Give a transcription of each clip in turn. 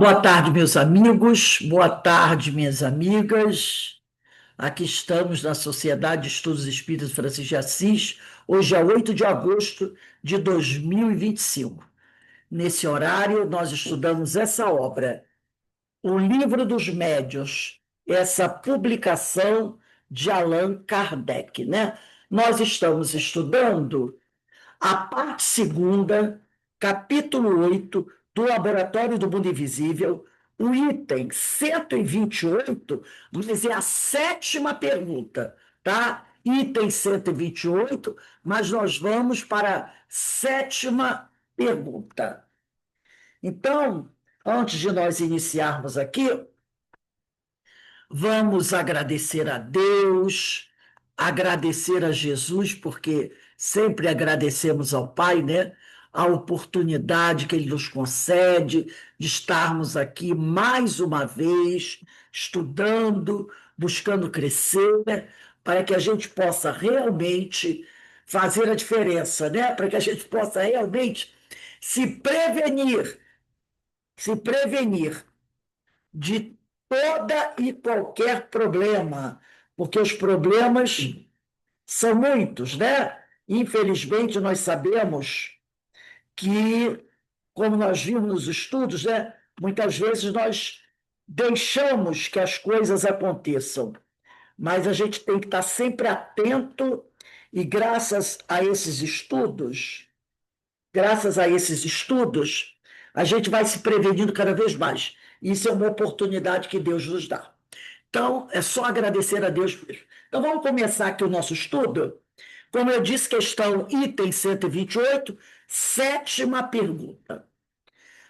Boa tarde, meus amigos, boa tarde, minhas amigas. Aqui estamos na Sociedade de Estudos Espíritas Francisco de Assis, hoje é 8 de agosto de 2025. Nesse horário, nós estudamos essa obra, O Livro dos Médiuns, essa publicação de Allan Kardec, né? Nós estamos estudando a parte segunda, capítulo 8 do Laboratório do Mundo Invisível, o item 128, mas é a sétima pergunta, tá? Item 128, mas nós vamos para a sétima pergunta. Então, antes de nós iniciarmos aqui, vamos agradecer a Deus, agradecer a Jesus, porque sempre agradecemos ao Pai, né? A oportunidade que Ele nos concede de estarmos aqui mais uma vez, estudando, buscando crescer, né? Para que a gente possa realmente fazer a diferença, né? Para que a gente possa realmente se prevenir, se prevenir de toda e qualquer problema, porque os problemas são muitos, né? Infelizmente, nós sabemos que, como nós vimos nos estudos, né, muitas vezes nós deixamos que as coisas aconteçam, mas a gente tem que estar sempre atento e graças a esses estudos, a gente vai se prevenindo cada vez mais. Isso é uma oportunidade que Deus nos dá. Então, é só agradecer a Deus mesmo. Então, vamos começar aqui o nosso estudo. Como eu disse, questão item 128, sétima pergunta.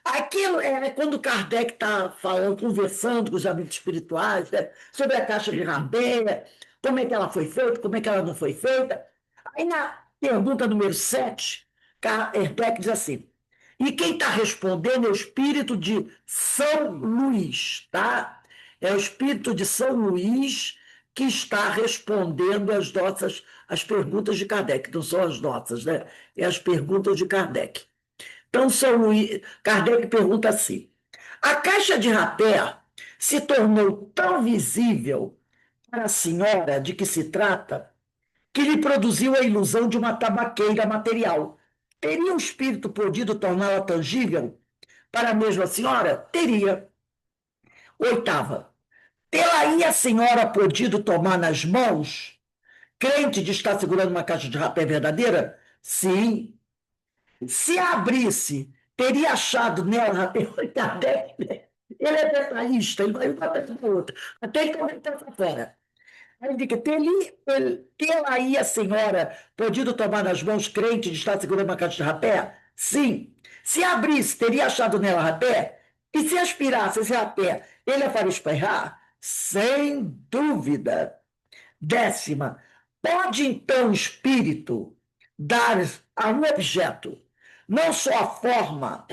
Aquilo é quando Kardec está falando, conversando com os amigos espirituais, né, sobre a caixa de Rabeia, como é que ela foi feita, como é que ela não foi feita. Aí na pergunta número 7, Kardec diz assim: e quem está respondendo é o espírito de São Luís, tá? É o espírito de São Luís que está respondendo as perguntas de Kardec, não são as nossas, né? É as perguntas de Kardec. Então, São Luís, Kardec pergunta assim: a caixa de rapé se tornou tão visível para a senhora de que se trata que lhe produziu a ilusão de uma tabaqueira material. Teria o espírito podido torná-la tangível para a mesma senhora? Teria. Oitava. Tê-la-ia a senhora podido tomar nas mãos, crente de estar segurando uma caixa de rapé verdadeira? Sim. Se abrisse, teria achado nela até Kardec, né? Ele é detalhista, ele vai botar tudo para outra. Até ele comentar essa fera. Aí ele diz: tê-la aí a senhora podido tomar nas mãos crente de estar segurando uma caixa de rapé? Sim. Se abrisse, teria achado nela rapé? E se aspirasse esse rapé, ele a faria espirrar? Sem dúvida. Décima, pode então o espírito dar a um objeto não só a forma,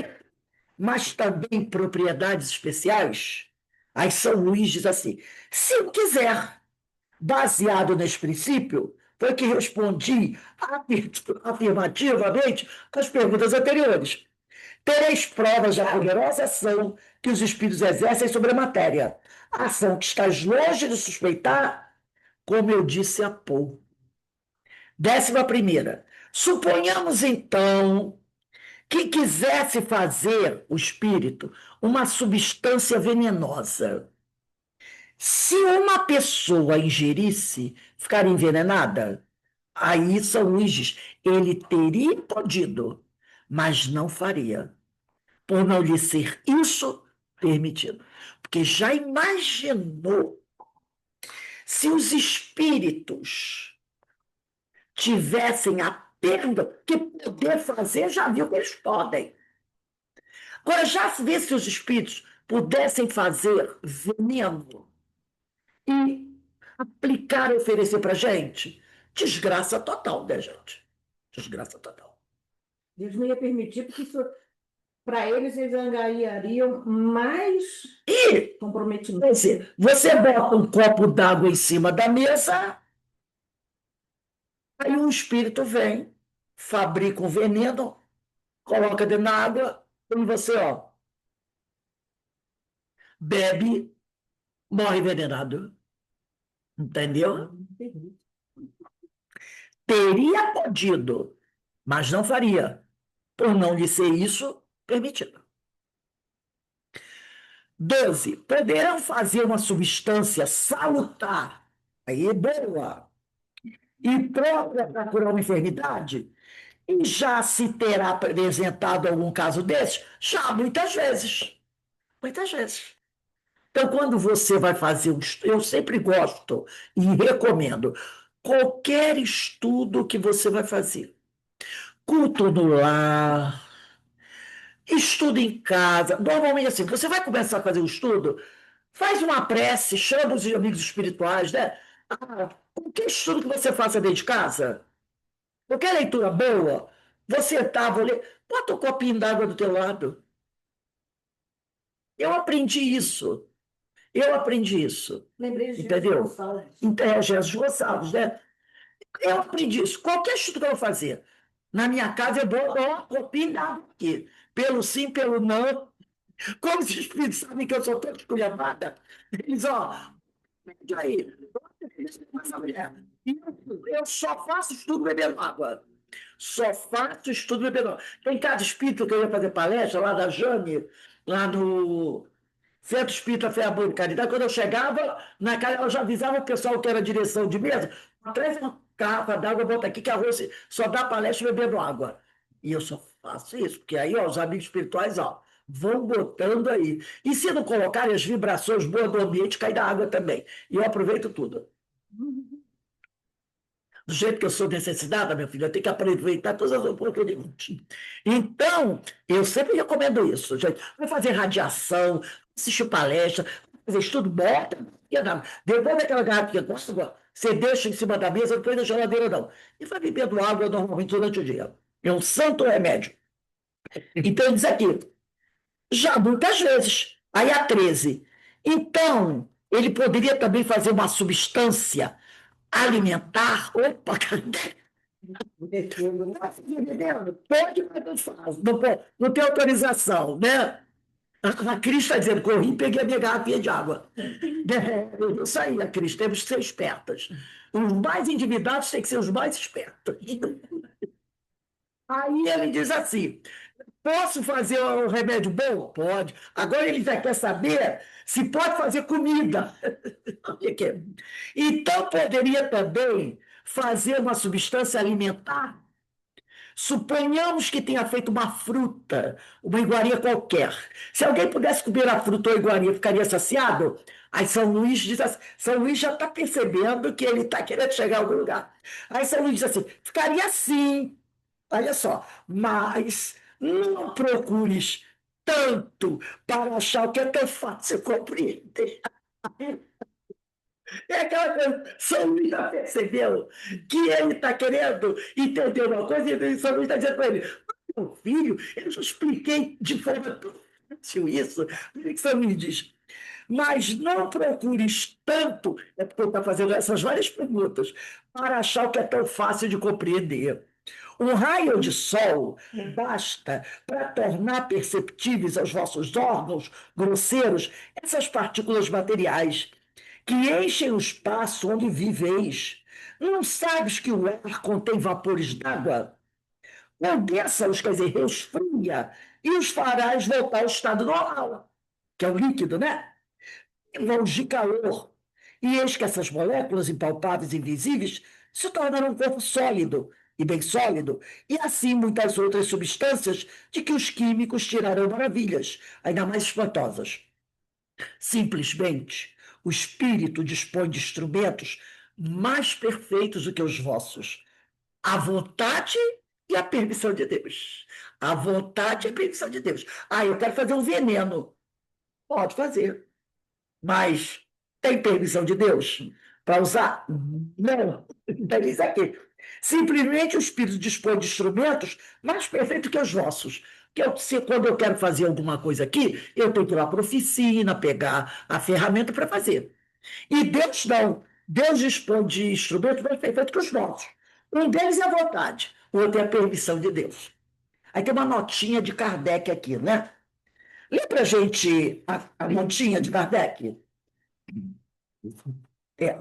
mas também propriedades especiais? Aí São Luís diz assim: se eu quiser, baseado nesse princípio, foi que respondi afirmativamente às perguntas anteriores. Tereis provas da poderosa ação que os espíritos exercem sobre a matéria. A ação que estás longe de suspeitar, como eu disse há pouco. 11ª. Suponhamos, então, que quisesse fazer o espírito uma substância venenosa. Se uma pessoa ingerisse, ficar envenenada, aí São Luís diz, ele teria podido, mas não faria, por não lhe ser isso permitido. Porque já imaginou se os espíritos tivessem a perda que poder fazer, já viu que eles podem. Agora, já se vê se os espíritos pudessem fazer veneno e aplicar e oferecer para a gente, desgraça total, né, gente? Desgraça total. Deus não ia permitir, porque isso, para eles angariariam mais E, comprometimento. quer dizer, você bota um copo d'água em cima da mesa, aí um espírito vem, fabrica um veneno, coloca dentro da água, e você, ó, bebe, morre envenenado. Entendeu? Teria podido, mas não faria, por não lhe ser isso permitido. 12. Poderão fazer uma substância salutar, aí boa, e própria para curar uma enfermidade, e já se terá apresentado algum caso desse? Já, muitas vezes. Muitas vezes. Então, quando você vai fazer um estudo, eu sempre gosto e recomendo qualquer estudo que você vai fazer. Culto no lar, estudo em casa. Normalmente, assim, você vai começar a fazer um estudo, faz uma prece, chama os amigos espirituais, né? Qualquer estudo que você faça dentro de casa, qualquer leitura boa, você estava ali, bota um copinho d'água do teu lado. Eu aprendi isso. Eu aprendi isso. Lembrei de Entendeu? Gonçalves. É, Jesus Gonçalves, né? Eu aprendi isso. Qualquer estudo que eu vou fazer, na minha casa eu vou dar uma copinha d'água aqui. Pelo sim, pelo não. Como os espíritos sabem que eu sou toda esculhambada, eles, ó, mede aí. Essa mulher. Eu só faço estudo bebendo água. Só faço estudo bebendo água. Tem cada espírito que eu ia fazer palestra lá da Jane, lá no Centro Espírita Fé, Amor e Caridade. Quando eu chegava, na casa, ela já avisava o pessoal que era direção de mesa, traz uma garrafa d'água, bota aqui que a Rose só dá palestra bebendo água. E eu só faço isso, porque aí, ó, os amigos espirituais, ó, vão botando aí. E se não colocarem as vibrações boas do ambiente, cai da água também. E eu aproveito tudo. Do jeito que eu sou necessitada, meu filho, eu tenho que aproveitar todas as oportunidades. Então, eu sempre recomendo isso, gente. Vai fazer radiação, assistir palestra, fazer estudo, bota. Depois daquela garrafinha com água, você deixa em cima da mesa, não põe na geladeira, não. E vai bebendo água normalmente durante o dia. É um santo remédio. Então, diz aqui, já muitas vezes. Aí a 13. Então, ele poderia também fazer uma substância alimentar. Opa, pode, mas não faz. Não, não tem autorização, né? A Cris está dizendo, corri e peguei a minha garrafinha de água. Isso aí, a Cris, temos que ser espertas. Os mais endividados têm que ser os mais espertos. Aí ele diz assim: posso fazer um remédio bom? Pode. Agora ele já quer saber se pode fazer comida. Então, poderia também fazer uma substância alimentar. Suponhamos que tenha feito uma fruta, uma iguaria qualquer. Se alguém pudesse comer a fruta ou a iguaria, ficaria saciado? Aí São Luís diz assim, São Luís já está percebendo que ele está querendo chegar a algum lugar. Aí São Luís diz assim, ficaria assim, olha só, mas não procures tanto para achar o que é tão fácil compreender. É aquela coisa, São Luís já percebeu que ele está querendo entender uma coisa e São Luís está dizendo para ele, meu filho, eu já expliquei de forma tão fácil isso. O que São Luís diz? Mas não procures tanto, é porque ele está fazendo essas várias perguntas, para achar o que é tão fácil de compreender. Um raio de sol basta para tornar perceptíveis aos vossos órgãos grosseiros essas partículas materiais que enchem o espaço onde viveis. Não sabes que o ar contém vapores d'água? Condensa-os, quer dizer, resfria, e os farás voltar ao estado normal, que é o líquido, né? Vão de calor. E eis que essas moléculas impalpáveis e invisíveis se tornarão um corpo sólido, e bem sólido, e assim muitas outras substâncias de que os químicos tirarão maravilhas, ainda mais espantosas. Simplesmente, o espírito dispõe de instrumentos mais perfeitos do que os vossos. A vontade e a permissão de Deus. A vontade e a permissão de Deus. Ah, eu quero fazer um veneno. Pode fazer. Mas tem permissão de Deus para usar? Não. Então, diz aqui. Simplesmente o Espírito dispõe de instrumentos mais perfeitos que os vossos. Que eu, se, quando eu quero fazer alguma coisa aqui, eu tenho que ir lá para a oficina, pegar a ferramenta para fazer. E Deus não. Deus dispõe de instrumentos mais perfeitos que os nossos. Um deles é a vontade, o outro é a permissão de Deus. Aí tem uma notinha de Kardec aqui, né? Lê para a gente a notinha de Kardec. É.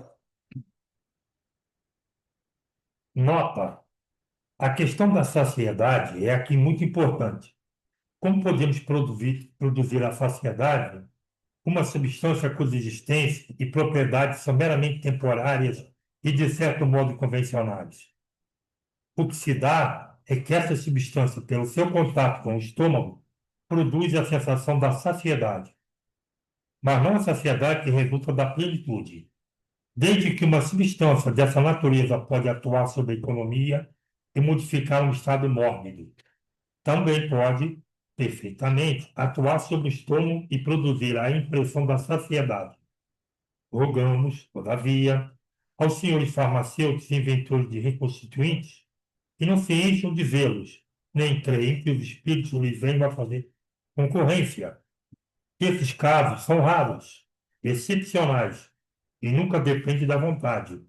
Nota: a questão da saciedade é aqui muito importante. Como podemos produzir a saciedade? Uma substância cuja existência e propriedades são meramente temporárias e, de certo modo, convencionais. O que se dá é que essa substância, pelo seu contato com o estômago, produz a sensação da saciedade, mas não a saciedade que resulta da plenitude. Desde que uma substância dessa natureza pode atuar sobre a economia e modificar um estado mórbido, também pode, perfeitamente, atuar sobre o estômago e produzir a impressão da saciedade. Rogamos, todavia, aos senhores farmacêuticos e inventores de reconstituintes que não se encham de zelos, nem creem que os espíritos lhes venham a fazer concorrência. Esses casos são raros, excepcionais, e nunca dependem da vontade.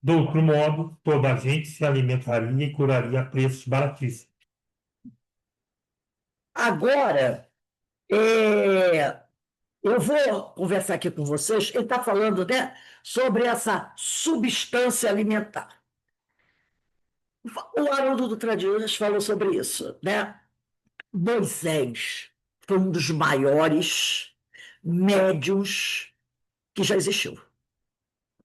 De outro modo, toda a gente se alimentaria e curaria a preços baratíssimos. Agora, é, eu vou conversar aqui com vocês. Ele está falando, né, sobre essa substância alimentar. O Haroldo Dutra Dias falou sobre isso, né? Moisés foi um dos maiores médiuns que já existiu.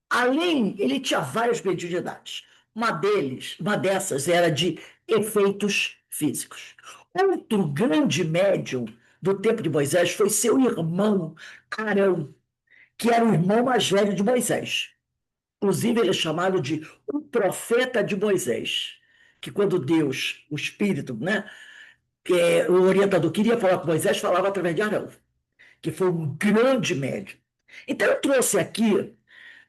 Além, ele tinha várias mediunidades. Uma dessas era de efeitos físicos. Outro grande médium do tempo de Moisés foi seu irmão Arão, que era o irmão mais velho de Moisés. Inclusive, ele é chamado de o profeta de Moisés, que quando Deus, o Espírito, né, o orientador queria falar com Moisés, falava através de Arão, que foi um grande médium. Então, eu trouxe aqui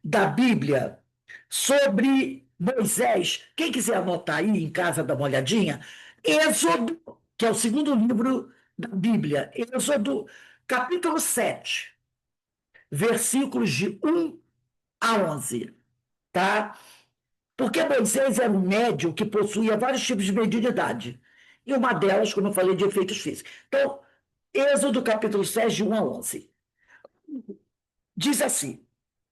da Bíblia sobre Moisés. Quem quiser anotar aí em casa, dar uma olhadinha, Êxodo, que é o segundo livro da Bíblia, Êxodo, capítulo 7, versículos de 1 a 11, tá? Porque Moisés era um médium que possuía vários tipos de mediunidade. E uma delas, como eu falei, de efeitos físicos. Então, Êxodo capítulo 7, de 1 a 11. Diz assim,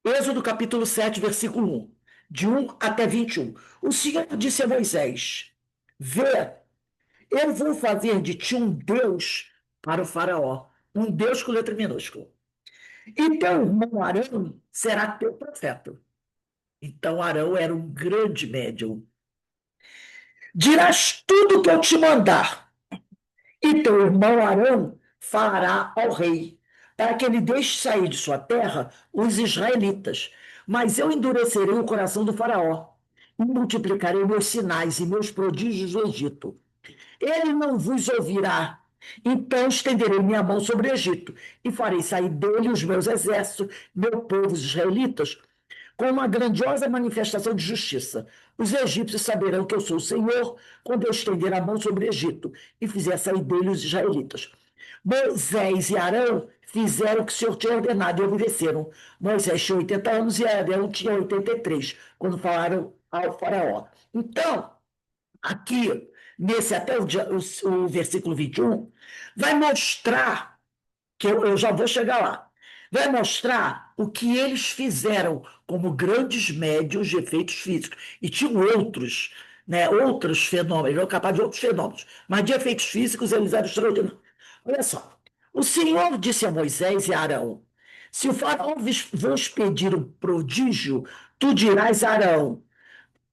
Êxodo capítulo 7, versículo 1, de 1 até 21. O Senhor disse a Moisés, vê, eu vou fazer de ti um Deus para o faraó, um Deus com letra minúscula. E teu irmão Arão será teu profeta. Então Arão era um grande médium. Dirás tudo o que eu te mandar, e teu irmão Arão falará ao rei, para que ele deixe sair de sua terra os israelitas. Mas eu endurecerei o coração do faraó, e multiplicarei meus sinais e meus prodígios no Egito. Ele não vos ouvirá. Então estenderei minha mão sobre o Egito, e farei sair dele os meus exércitos, meu povo, os israelitas, com uma grandiosa manifestação de justiça. Os egípcios saberão que eu sou o Senhor, quando eu estender a mão sobre o Egito e fizer sair dele os israelitas. Moisés e Arão fizeram o que o Senhor tinha ordenado e obedeceram. Moisés tinha 80 anos e Arão tinha 83, quando falaram ao faraó. Então, aqui, nesse até o versículo 21, vai mostrar que eu já vou chegar lá. Vai mostrar o que eles fizeram como grandes médios de efeitos físicos. E tinham outros, né, outros fenômenos, eram capazes de outros fenômenos, mas de efeitos físicos eles eram extraordinários. Olha só, o Senhor disse a Moisés e a Arão, se o faraó vos pedir um prodígio, tu dirás a Arão,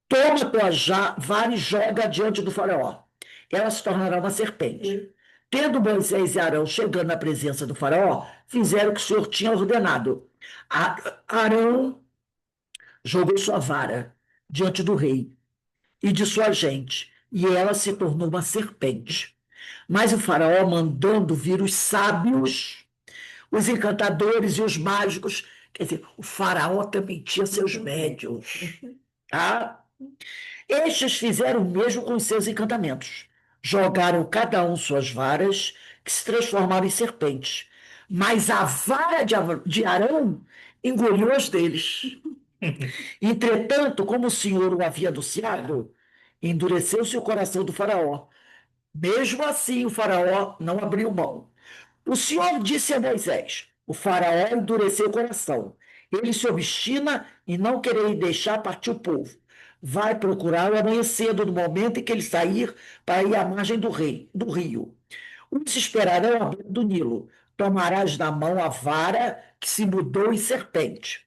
toma tua vara e joga diante do faraó. Ela se tornará uma serpente. Tendo Moisés e Arão chegando na presença do faraó, fizeram o que o Senhor tinha ordenado. Arão jogou sua vara diante do rei e de sua gente, e ela se tornou uma serpente. Mas o faraó, mandando vir os sábios, os encantadores e os mágicos, quer dizer, o faraó também tinha seus médios, tá? Estes fizeram o mesmo com os seus encantamentos. Jogaram cada um suas varas, que se transformaram em serpentes. Mas a vara de Arão engoliu as deles. Entretanto, como o Senhor o havia anunciado, endureceu-se o coração do faraó. Mesmo assim, o faraó não abriu mão. O Senhor disse a Moisés: o faraó endureceu o coração. Ele se obstina em não querer deixar partir o povo. Vai procurá-lo amanhã cedo, no momento em que ele sair para ir à margem do rio. Os esperarão à beira do Nilo. Tomarás na mão a vara que se mudou em serpente.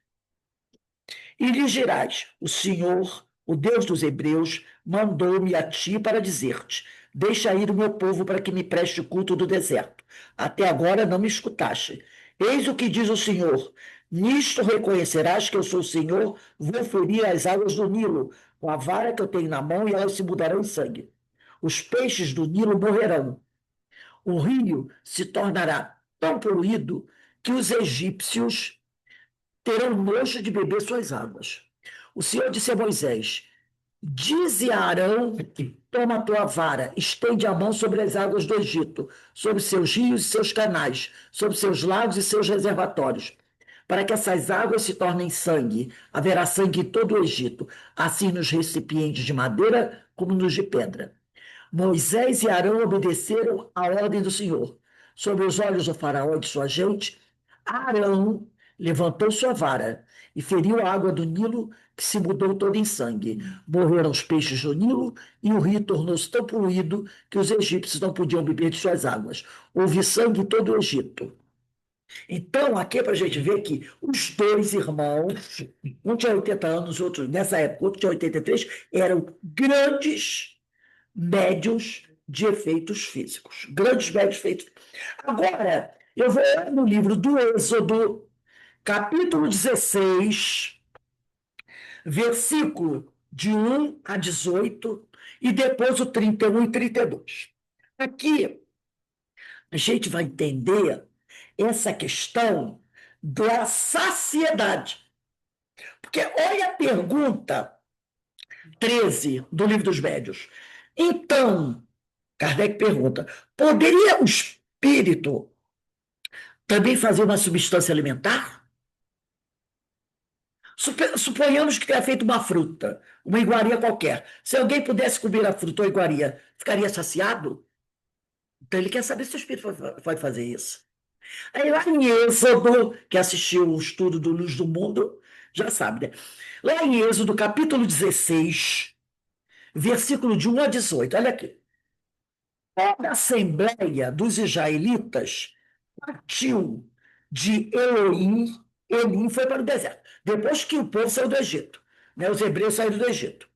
E lhes dirás: o Senhor, o Deus dos Hebreus, mandou-me a ti para dizer-te: deixa ir o meu povo para que me preste culto do deserto. Até agora não me escutaste. Eis o que diz o Senhor: nisto reconhecerás que eu sou o Senhor, vou ferir as águas do Nilo com a vara que eu tenho na mão, e elas se mudarão em sangue. Os peixes do Nilo morrerão. O rio se tornará tão poluído que os egípcios terão nojo de beber suas águas. O Senhor disse a Moisés: dize a Arão: toma a tua vara, estende a mão sobre as águas do Egito, sobre seus rios e seus canais, sobre seus lagos e seus reservatórios, para que essas águas se tornem sangue. Haverá sangue em todo o Egito, assim nos recipientes de madeira como nos de pedra. Moisés e Arão obedeceram à ordem do Senhor. Sob os olhos do faraó e de sua gente, Arão levantou sua vara e feriu a água do Nilo, que se mudou toda em sangue. Morreram os peixes do Nilo e o rio tornou-se tão poluído que os egípcios não podiam beber de suas águas. Houve sangue em todo o Egito. Então, aqui é para a gente ver que os dois irmãos, um tinha 80 anos, outro, nessa época, outro tinha 83, eram grandes médios de efeitos físicos. Grandes médios de efeitos. Agora, eu vou no livro do Êxodo, capítulo 16, versículo de 1 a 18, e depois o 31 e 32. Aqui, a gente vai entender essa questão da saciedade. Porque olha a pergunta 13 do Livro dos Médiuns. Então, Kardec pergunta: poderia o espírito também fazer uma substância alimentar? Suponhamos que tenha feito uma fruta, uma iguaria qualquer. Se alguém pudesse comer a fruta ou a iguaria, ficaria saciado? Então ele quer saber se o espírito pode fazer isso. Aí lá em Êxodo, que assistiu o estudo do Luz do Mundo, já sabe, né? Lá em Êxodo, capítulo 16, versículo de 1 a 18, olha aqui. Toda a assembleia dos israelitas partiu de Elim. Elim foi para o deserto. Depois que o povo saiu do Egito, né? Os hebreus saíram do Egito.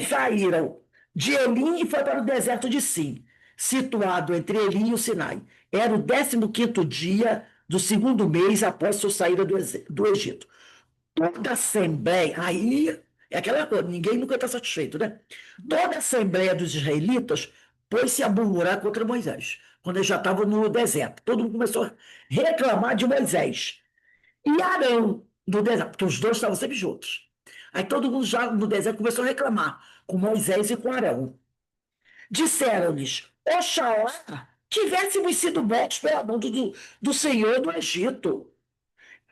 Saíram de Elim e foi para o deserto de Sim, situado entre Elim e o Sinai. Era o 15º dia do segundo mês após sua saída do Egito. Toda a assembleia, aí é aquela coisa, ninguém nunca está satisfeito, né? Toda a assembleia dos israelitas pôs-se a murmurar contra Moisés, quando eles já estavam no deserto. Todo mundo começou a reclamar de Moisés. E Arão, no deserto, porque os dois estavam sempre juntos. Aí todo mundo já no deserto começou a reclamar com Moisés e com Arão. Disseram-lhes: oxalá tivéssemos sido mortos pela mão do Senhor do Egito,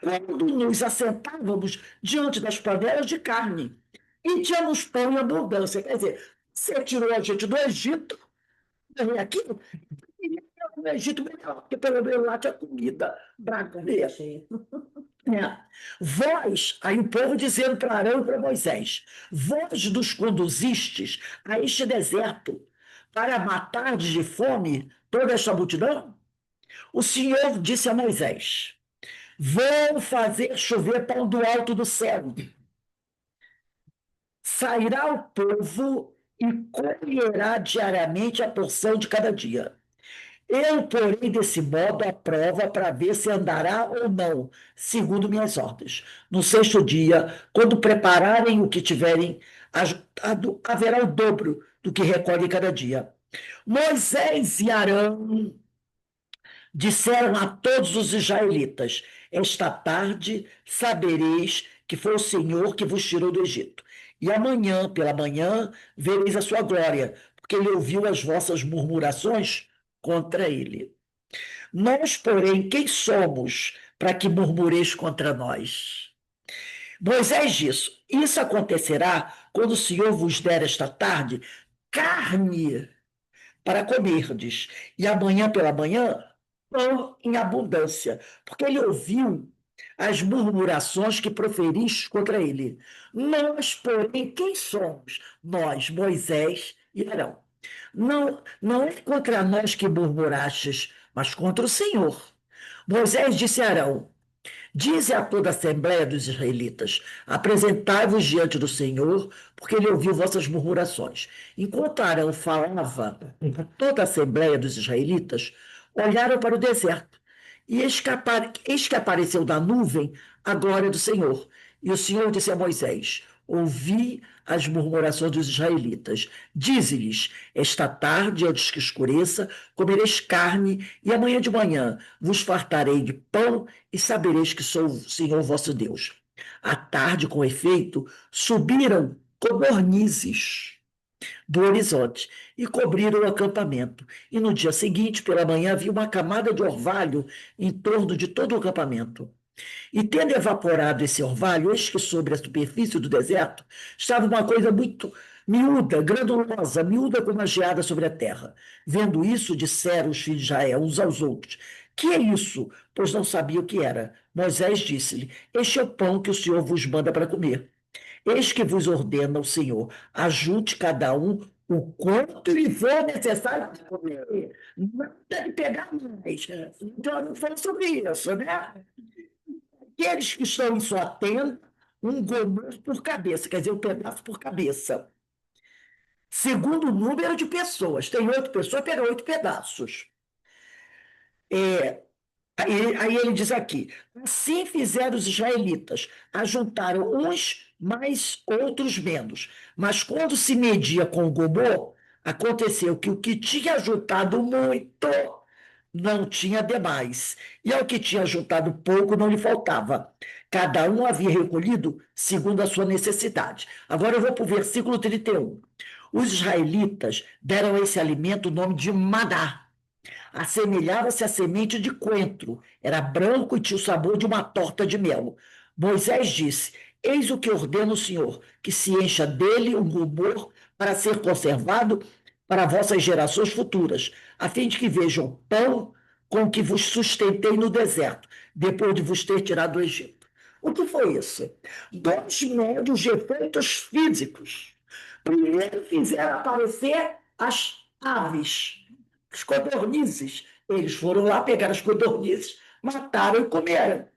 quando nos assentávamos diante das panelas de carne e tínhamos pão em abundância. Quer dizer, você tirou a gente do Egito, e aqui, no Egito melhor, porque pelo menos lá tinha comida para comer. É. Vós, aí o povo dizendo para Arão e para Moisés: vós nos conduzistes a este deserto para matar de fome toda esta multidão? O Senhor disse a Moisés: vou fazer chover pão do alto do céu. Sairá o povo e colherá diariamente a porção de cada dia. Eu porei desse modo a prova para ver se andará ou não, segundo minhas ordens. No 6º dia, quando prepararem o que tiverem ajuntado, haverá o dobro do que recolhem cada dia. Moisés e Arão disseram a todos os israelitas: esta tarde sabereis que foi o Senhor que vos tirou do Egito. E amanhã, pela manhã, vereis a sua glória, porque ele ouviu as vossas murmurações contra ele. Nós, porém, quem somos para que murmureis contra nós? Moisés disse: isso acontecerá quando o Senhor vos der esta tarde carne para comerdes, e amanhã pela manhã pão em abundância, porque ele ouviu as murmurações que proferis contra ele. Nós, porém, quem somos? Nós, Moisés e Arão. Não, não é contra nós que murmurastes, mas contra o Senhor. Moisés disse a Arão: Dize a toda a Assembleia dos Israelitas: Apresentai-vos diante do Senhor, porque ele ouviu vossas murmurações. Enquanto Arão falava a toda a Assembleia dos Israelitas, olharam para o deserto, e eis que apareceu da nuvem a glória do Senhor. E o Senhor disse a Moisés: Ouvi as murmurações dos israelitas. Dize-lhes: Esta tarde, antes que escureça, comereis carne, e amanhã de manhã vos fartarei de pão e sabereis que sou o Senhor vosso Deus. À tarde, com efeito, subiram codornizes do horizonte e cobriram o acampamento. E no dia seguinte, pela manhã, havia uma camada de orvalho em torno de todo o acampamento. E tendo evaporado esse orvalho, eis que sobre a superfície do deserto estava uma coisa muito miúda, granulosa, miúda como a geada sobre a terra. Vendo isso, disseram os filhos de Israel uns aos outros: Que é isso? Pois não sabiam o que era. Moisés disse-lhe: Este é o pão que o Senhor vos manda para comer. Eis que vos ordena o Senhor: ajunte cada um o quanto lhe for necessário para comer. Não deve pegar mais. Então, não foi sobre isso, né? Aqueles que estão em sua tenda, um gomer por cabeça, quer dizer, um pedaço por cabeça. Segundo o número de pessoas. Tem 8 pessoas, pega 8 pedaços. Aí ele diz aqui: assim fizeram os israelitas, ajuntaram uns mais, outros menos. Mas quando se media com o gomor, aconteceu que o que tinha ajuntado muito não tinha demais, e ao que tinha juntado pouco não lhe faltava. Cada um havia recolhido segundo a sua necessidade. Agora eu vou para o versículo 31. Os israelitas deram a esse alimento o nome de maná. Assemelhava-se à semente de coentro, era branco e tinha o sabor de uma torta de mel. Moisés disse: Eis o que ordena o Senhor, que se encha dele um rubor para ser conservado para vossas gerações futuras, a fim de que vejam pão com que vos sustentei no deserto, depois de vos ter tirado do Egito. O que foi isso? 2 médios de efeitos físicos. Primeiro fizeram aparecer as aves, as codornizes. Eles foram lá, pegaram as codornizes, mataram e comeram.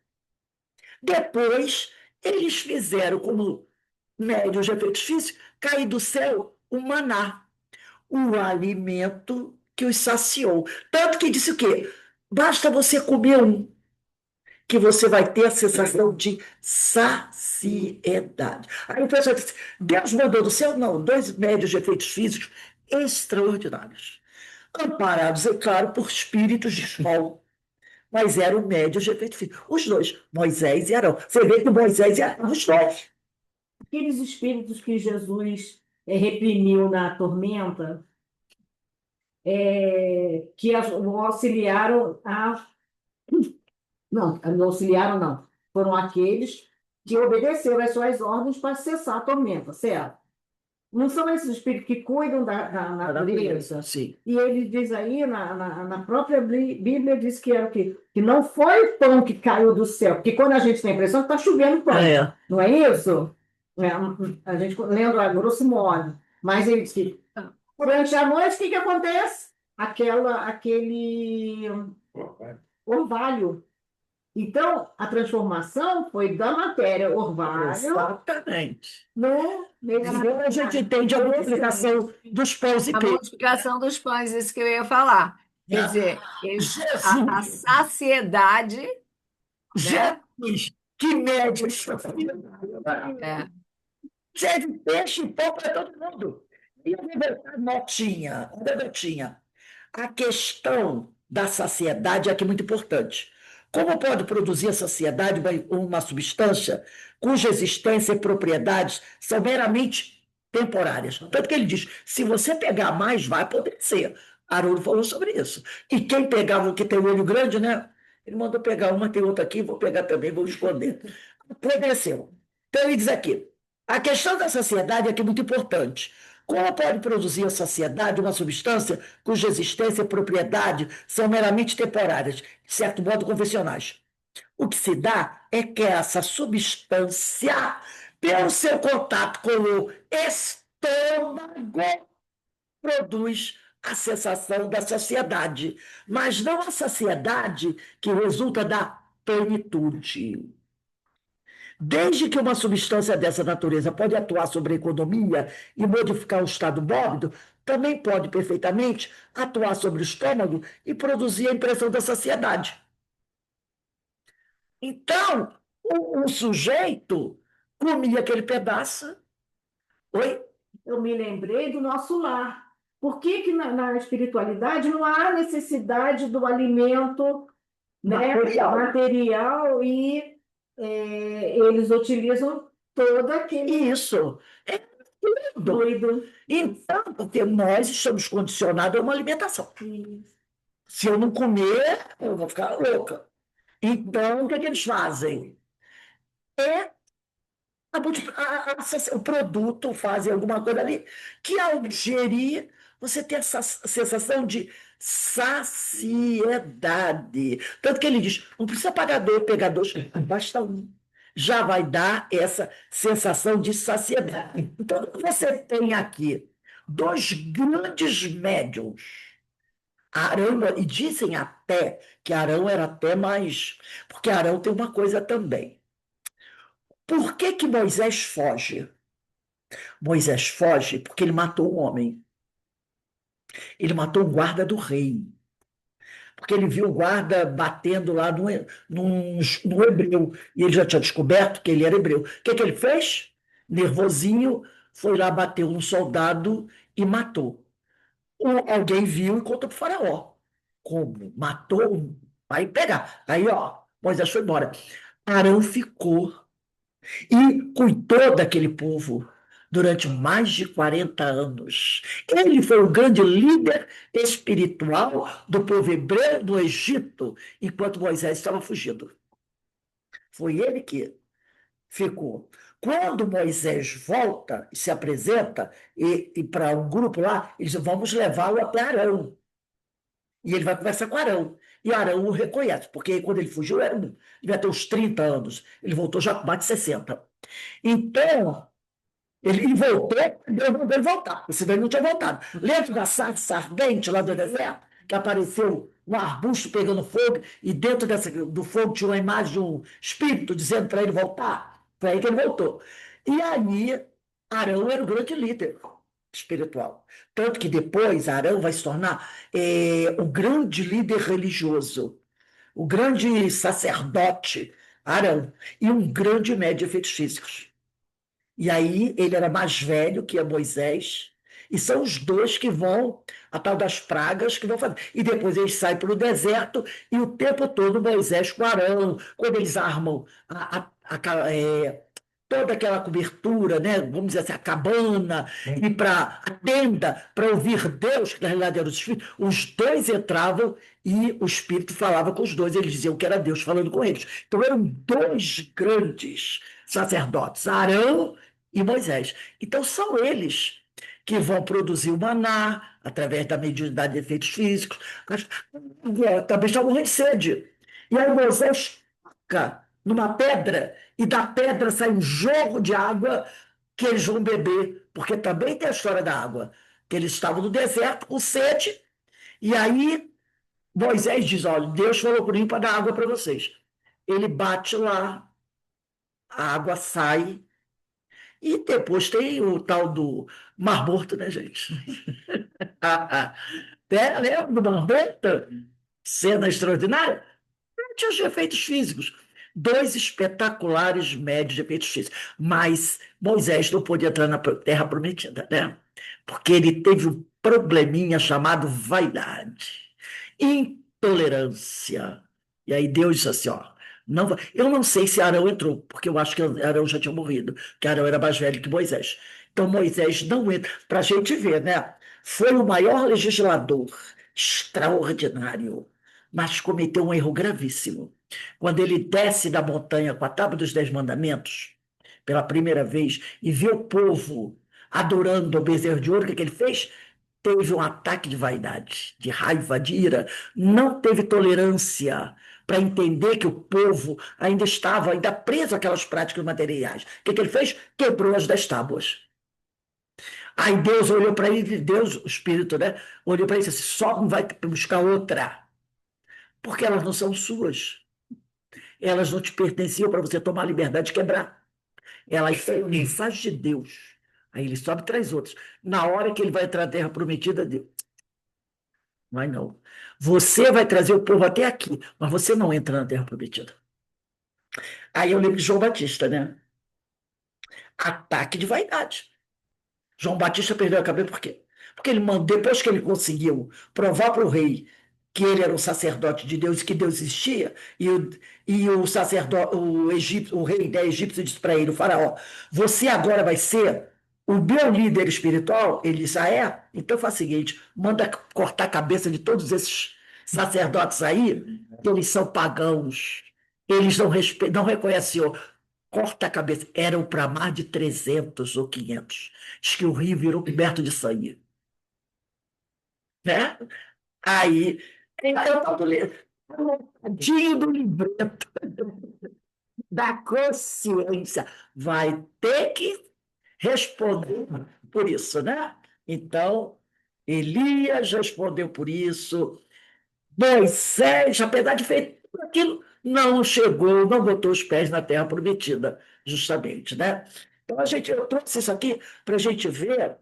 Depois, eles fizeram, como médios de efeitos físicos, cair do céu o maná, o alimento que os saciou. Tanto que disse o quê? Basta você comer um, que você vai ter a sensação de saciedade. Aí o pessoal disse: Deus mandou do céu? Não, 2 médios de efeitos físicos extraordinários. Amparados, é claro, por espíritos de sol, mas eram médios de efeito físico. Os dois, Moisés e Arão. Você vê que Moisés e Arão, os dois. Aqueles espíritos que Jesus reprimiu na tormenta, que o auxiliaram a. Não auxiliaram, não. Foram aqueles que obedeceram às suas ordens para cessar a tormenta, certo? Não são esses espíritos que cuidam da natureza? Sim. E ele diz aí, na própria Bíblia, diz que era o quê? Que não foi o pão que caiu do céu, porque quando a gente tem a impressão que está chovendo pão, não é isso? A gente lembra a grosso modo, mas ele diz que durante a noite, o que acontece? Aquele orvalho. Então, a transformação foi da matéria orvalho. Exatamente. No Agora a gente entende a multiplicação dos pães e A peixes. multiplicação dos pães, isso que eu ia falar. Quer dizer, a saciedade, Jesus, que médio extraordinário. é, Serve peixe e pão para todo mundo. E eu vou botar notinha, uma notinha. A questão da saciedade é aqui muito importante. Como pode produzir a saciedade uma substância cuja existência e propriedades são meramente temporárias? Tanto que ele diz: se você pegar mais, vai poder ser. Haroldo falou sobre isso. E quem pegava o que tem o olho grande, né? Ele mandou pegar uma, tem outra aqui, vou pegar também, vou esconder. Apodreceu. Então ele diz aqui: a questão da saciedade é aqui muito importante. Como pode produzir a sociedade uma substância cuja existência e propriedade são meramente temporárias, de certo modo convencionais? O que se dá é que essa substância, pelo seu contato com o estômago, produz a sensação da saciedade, mas não a saciedade que resulta da plenitude. Desde que uma substância dessa natureza pode atuar sobre a economia e modificar o estado mórbido, também pode perfeitamente atuar sobre o estômago e produzir a impressão da saciedade. Então, o sujeito comia aquele pedaço. Oi? Eu me lembrei do nosso lar. Por que que na espiritualidade não há necessidade do alimento, né, material e eles utilizam todo aquele Isso. É doido. Então, porque nós estamos condicionados a uma alimentação. Se eu não comer, eu vou ficar louca. Então, o que é que eles fazem? É o produto, fazem alguma coisa ali, que ao digerir, você tem essa sensação de saciedade. Tanto que ele diz, não precisa pagar dois, pegar dois, basta um. Já vai dar essa sensação de saciedade. Então, você tem aqui dois grandes médiums, Arão, e dizem até que Arão era até mais. Porque Arão tem uma coisa também. Por que que Moisés foge? Moisés foge porque ele matou um homem. Ele matou um guarda do rei. Porque ele viu o guarda batendo lá no hebreu. E ele já tinha descoberto que ele era hebreu. O que que ele fez? Nervosinho, foi lá, bateu um soldado e matou. Alguém viu e contou para o faraó. Como? Matou? Vai pegar. Aí, ó, Moisés foi embora. Arão ficou e cuidou daquele povo durante mais de 40 anos. Ele foi o grande líder espiritual do povo hebreu do Egito, enquanto Moisés estava fugindo. Foi ele que ficou. Quando Moisés volta e se apresenta e para um grupo lá, eles dizem, vamos levá-lo até Arão. E ele vai conversar com Arão. E Arão o reconhece, porque quando ele fugiu, ele devia ter uns 30 anos. Ele voltou já com mais de 60. Então, ele voltou, Deus mandou ele voltar, porque senão ele não tinha voltado. Lembra da sarça ardente lá do deserto? Que apareceu um arbusto pegando fogo, e dentro do fogo tinha uma imagem de um espírito dizendo para ele voltar? Foi aí que ele voltou. E aí, Arão era o grande líder espiritual. Tanto que depois Arão vai se tornar o grande líder religioso, o grande sacerdote, Arão, e um grande médium de efeitos físicos. E aí ele era mais velho que Moisés, e são os dois que vão, a tal das pragas, que vão fazer. E depois eles saem para o deserto, e o tempo todo Moisés com Arão, quando eles armam toda aquela cobertura, né? Vamos dizer assim, a cabana, e para a tenda, para ouvir Deus, que na realidade eram os espíritos, os dois entravam e o espírito falava com os dois, eles diziam que era Deus falando com eles. Então eram dois grandes sacerdotes, Arão e Moisés. Então são eles que vão produzir o maná através da mediunidade de efeitos físicos. Também estão morrendo de sede. E aí Moisés toca numa pedra e da pedra sai um jorro de água que eles vão beber, porque também tem a história da água, que eles estavam no deserto com sede, e aí Moisés diz, olha, Deus falou por mim para dar água para vocês. Ele bate lá, a água sai, e depois tem o tal do Mar Morto, né, gente? Lembra do Mar Morto? Cena extraordinária? Tinha os efeitos físicos. Dois espetaculares médios de efeitos físicos. Mas Moisés não pôde entrar na Terra Prometida, né? Porque ele teve um probleminha chamado vaidade, intolerância. E aí Deus disse assim, ó, não, eu não sei se Arão entrou, porque eu acho que Arão já tinha morrido, que Arão era mais velho que Moisés. Então Moisés não entra, para a gente ver, né? Foi o maior legislador, extraordinário, mas cometeu um erro gravíssimo. Quando ele desce da montanha com a Tábua dos 10 Mandamentos, pela primeira vez, e vê o povo adorando o bezerro de ouro, o que que ele fez? Teve um ataque de vaidade, de raiva, de ira, não teve tolerância para entender que o povo ainda estava ainda preso àquelas práticas materiais. O que que ele fez? Quebrou as 10 tábuas. Aí Deus olhou para ele, Deus, o Espírito, né? Olhou para ele e disse assim, só não vai buscar outra, porque elas não são suas. Elas não te pertenciam para você tomar a liberdade de quebrar. Elas são mensagem de Deus. Aí ele sobe e traz outras. Na hora que ele vai entrar na terra prometida, Deus, vai não. Você vai trazer o povo até aqui, mas você não entra na terra prometida. Aí eu lembro de João Batista, né? Ataque de vaidade. João Batista perdeu a cabeça por quê? Porque ele depois que ele conseguiu provar para o rei que ele era um sacerdote de Deus e que Deus existia, e o sacerdote, o rei da Egito disse para ele, o faraó, você agora vai ser o meu líder espiritual? Ele disse, é? Então faz o seguinte, manda cortar a cabeça de todos esses sacerdotes aí, que eles são pagãos, eles não reconhecem o corta a cabeça. Eram para mais de 300 ou 500. Diz que o rio virou coberto de sangue. Né? Aí, eu estava lendo, tadinho do livreto da consciência. Vai ter que responder por isso, né? Então, Elias respondeu por isso. Moisés, apesar de feito tudo aquilo, não chegou, não botou os pés na terra prometida, justamente, né? Então, eu trouxe isso aqui para a gente ver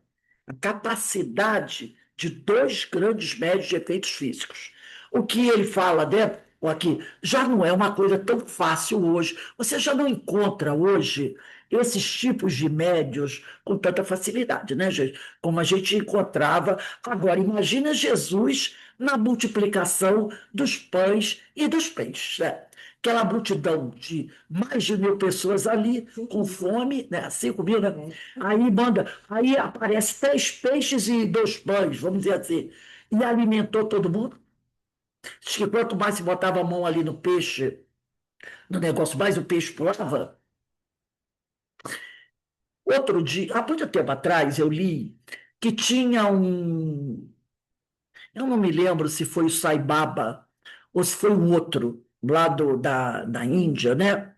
a capacidade de dois grandes médios de efeitos físicos. O que ele fala dentro, ou aqui, já não é uma coisa tão fácil hoje. Você já não encontra hoje esses tipos de médios com tanta facilidade, né, gente? Como a gente encontrava. Agora, imagina Jesus na multiplicação dos pães e dos peixes, né? Aquela multidão de mais de 1.000 pessoas ali, com fome, né? 5.000, né? Aí aparece 3 peixes e 2 pães, vamos dizer assim, e alimentou todo mundo. Diz que quanto mais se botava a mão ali no peixe, no negócio, mais o peixe pulava. Outro dia, há muito tempo atrás, eu li que tinha um. Eu não me lembro se foi o Sai Baba ou se foi um outro, lá da Índia, né?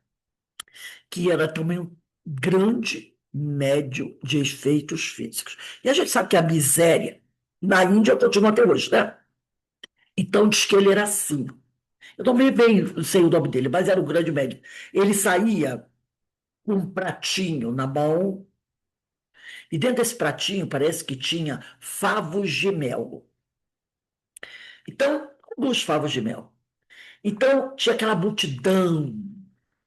Que era também um grande médio de efeitos físicos. E a gente sabe que a miséria na Índia continua até hoje, né? Então diz que ele era assim. Eu não me bem sei o nome dele, mas era um grande médico. Ele saía com um pratinho na mão, e dentro desse pratinho parece que tinha favos de mel. Então, alguns favos de mel. Então, tinha aquela multidão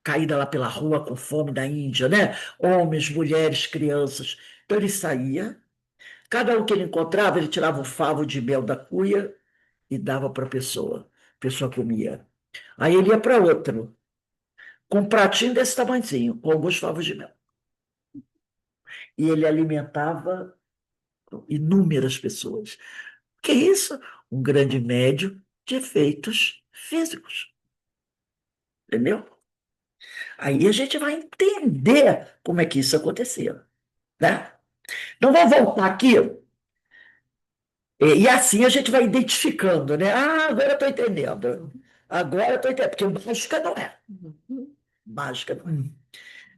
caída lá pela rua com fome da Índia, né? Homens, mulheres, crianças. Então, ele saía, cada um que ele encontrava, ele tirava um favo de mel da cuia e dava para a pessoa comia. Aí ele ia para outro, com um pratinho desse tamanhozinho, com alguns favos de mel. E ele alimentava inúmeras pessoas. Que isso? Um grande médio de efeitos físicos. Entendeu? Aí a gente vai entender como é que isso aconteceu, né? Então, vamos voltar aqui, e assim a gente vai identificando, né? Ah, agora eu estou entendendo. Agora eu estou entendendo, porque mágica não é. Mágica não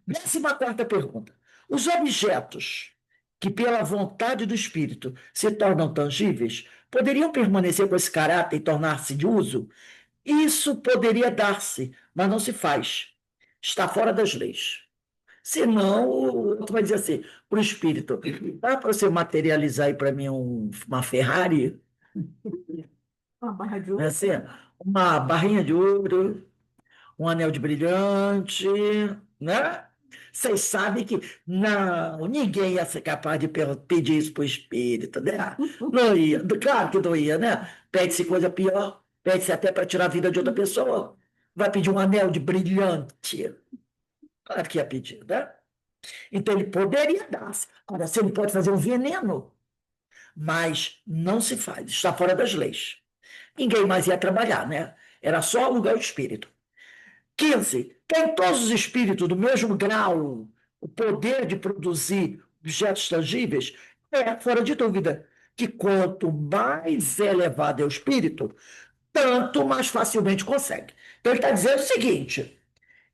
é. 14ª pergunta. Os objetos que, pela vontade do espírito, se tornam tangíveis, poderiam permanecer com esse caráter e tornar-se de uso? Isso poderia dar-se, mas não se faz. Está fora das leis. Senão, o outro vai dizer assim, para o espírito, dá para você materializar aí para mim uma Ferrari? Uma barra de Não é ouro. assim? Uma barrinha de ouro, um anel de brilhante, né? Vocês sabem que não, ninguém ia ser capaz de pedir isso para o espírito, né? Não ia, claro que não ia, né? Pede-se coisa pior, pede-se até para tirar a vida de outra pessoa. Vai pedir um anel de brilhante. Claro que ia pedir, né? Então ele poderia dar. Agora, você não pode fazer um veneno, mas não se faz, está fora das leis. Ninguém mais ia trabalhar, né? Era só alugar o espírito. 15. Tem todos os espíritos do mesmo grau o poder de produzir objetos tangíveis, fora de dúvida, que quanto mais elevado é o espírito, tanto mais facilmente consegue. Então, ele está dizendo o seguinte: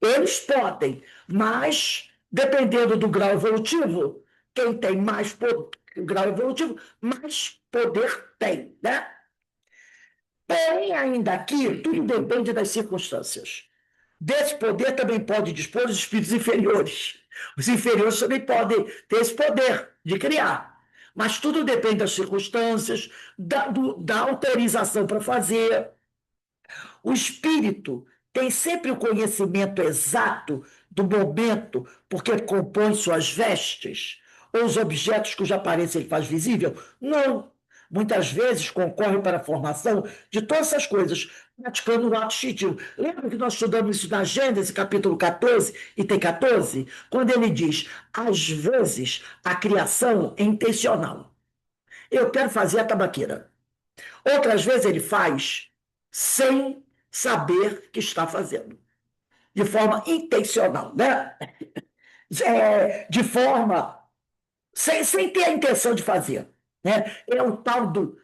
eles podem, mas, dependendo do grau evolutivo, quem tem mais grau evolutivo, mais poder tem, né? Porém, ainda aqui, tudo depende das circunstâncias. Desse poder também pode dispor os espíritos inferiores. Os inferiores também podem ter esse poder de criar. Mas tudo depende das circunstâncias, da autorização para fazer. O espírito tem sempre o conhecimento exato do momento porque compõe suas vestes, ou os objetos cuja aparência ele faz visível? Não. Muitas vezes concorre para a formação de todas essas coisas, praticando o ato instintivo. Lembra que nós estudamos isso na Gênesis, capítulo 14, item 14? Quando ele diz, às vezes, a criação é intencional. Eu quero fazer a tabaqueira. Outras vezes ele faz sem saber que está fazendo, de forma intencional, né? De forma sem ter a intenção de fazer, né? É o tal do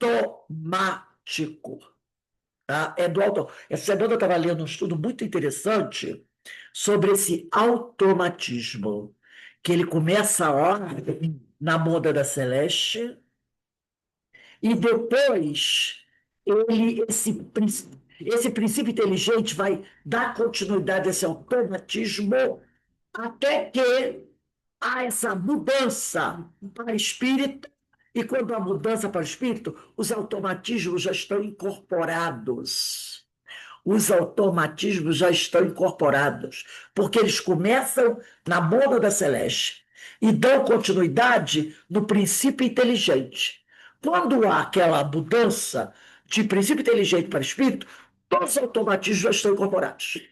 automático, tá? É do auto. Essa semana eu estava lendo um estudo muito interessante sobre esse automatismo, que ele começa ó, na moda da Celeste, e depois esse princípio inteligente vai dar continuidade a esse automatismo até que há essa mudança para o espírito, e quando há mudança para o espírito, os automatismos já estão incorporados. Os automatismos já estão incorporados, porque eles começam na moda da Celeste e dão continuidade no princípio inteligente. Quando há aquela mudança de princípio inteligente para espírito, todos os automatismos já estão incorporados.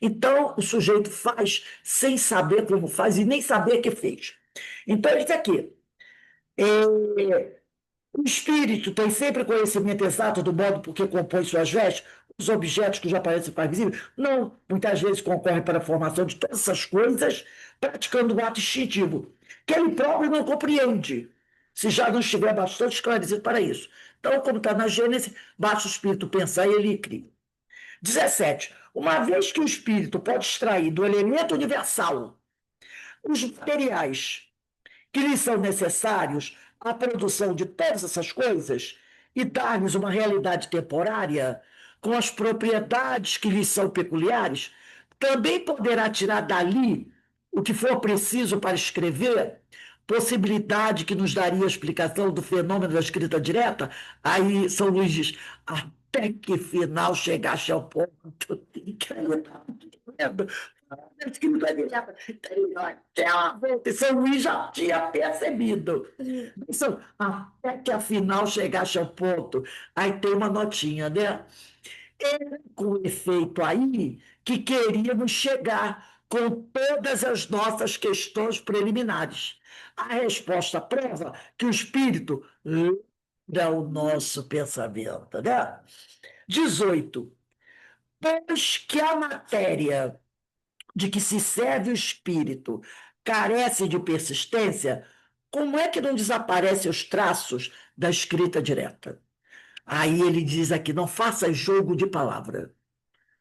Então, o sujeito faz sem saber como faz e nem saber que fez. Então, ele diz aqui, o espírito tem sempre conhecimento exato do modo por que compõe suas vestes, os objetos que já aparecem para visível? Não, muitas vezes concorre para a formação de todas essas coisas, praticando um ato instintivo, que ele próprio não compreende, se já não estiver bastante esclarecido para isso. Então, como está na Gênesis, basta o espírito pensar e ele cria. 17. Uma vez que o espírito pode extrair do elemento universal os materiais que lhes são necessários à produção de todas essas coisas e dar-lhes uma realidade temporária com as propriedades que lhes são peculiares, também poderá tirar dali o que for preciso para escrever, possibilidade que nos daria a explicação do fenômeno da escrita direta. Aí São Luís diz, até que final chegaste ao ponto escrito direta. São Luís já tinha percebido. Até que afinal chegaste ao ponto. Aí tem uma notinha, né? Com efeito aí que queríamos chegar com todas as nossas questões preliminares. A resposta prova que o espírito lê o nosso pensamento, né? 18. Pois que a matéria de que se serve o espírito carece de persistência, como é que não desaparecem os traços da escrita direta? Aí ele diz aqui, não faça jogo de palavra.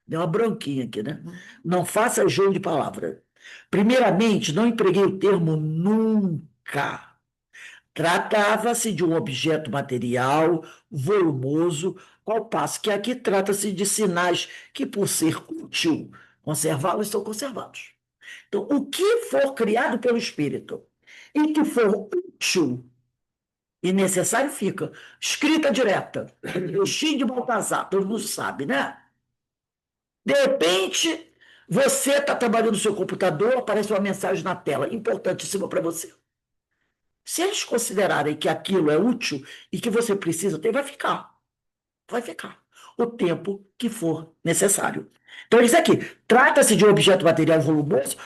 Deu uma bronquinha aqui, né? Não faça jogo de palavra. Primeiramente, não empreguei o termo nunca. Tratava-se de um objeto material, volumoso, ao passo que aqui trata-se de sinais que, por ser útil, conservá-los, estão conservados. Então, o que for criado pelo Espírito e que for útil e necessário fica. Escrita direta. Eugênio de Baltazar, todo mundo sabe, né? De repente, você está trabalhando no seu computador, aparece uma mensagem na tela, importantíssima para você. Se eles considerarem que aquilo é útil e que você precisa ter, vai ficar. Vai ficar. O tempo que for necessário. Então, isso aqui, trata-se de um objeto material volumoso,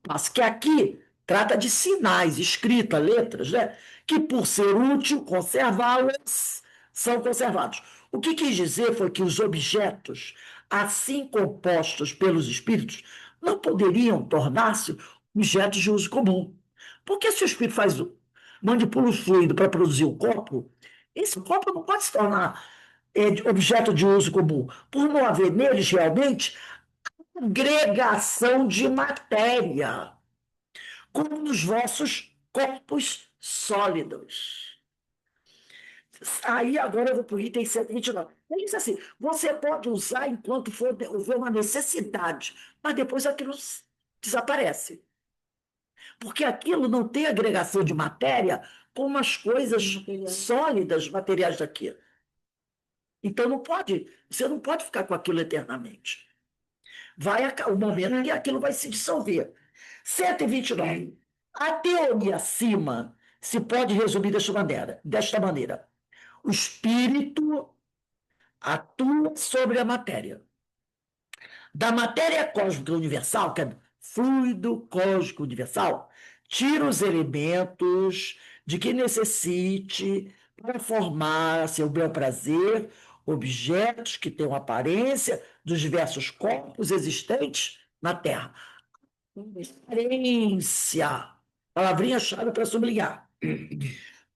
mas que aqui trata de sinais, escrita, letras, né? Que por ser útil, conservá-las, são conservados. O que quis dizer foi que os objetos, assim compostos pelos espíritos, não poderiam tornar-se objetos de uso comum. Porque se o espírito manipula o fluido para produzir um copo, esse copo não pode se tornar objeto de uso comum, por não haver neles realmente agregação de matéria, como nos vossos corpos sólidos. Aí agora eu vou para o item 129. Ele diz assim: você pode usar enquanto houver uma necessidade, mas depois aquilo desaparece. Porque aquilo não tem agregação de matéria como as coisas sólidas, materiais daqui. Então você não pode ficar com aquilo eternamente. Vai o momento em que aquilo vai se dissolver. 129. A teoria acima se pode resumir desta maneira. O espírito atua sobre a matéria. Da matéria cósmica universal, que é fluido cósmico universal, tira os elementos de que necessite para formar, a seu bel prazer, objetos que tenham aparência dos diversos corpos existentes na Terra. Aparência, palavrinha-chave para sublinhar.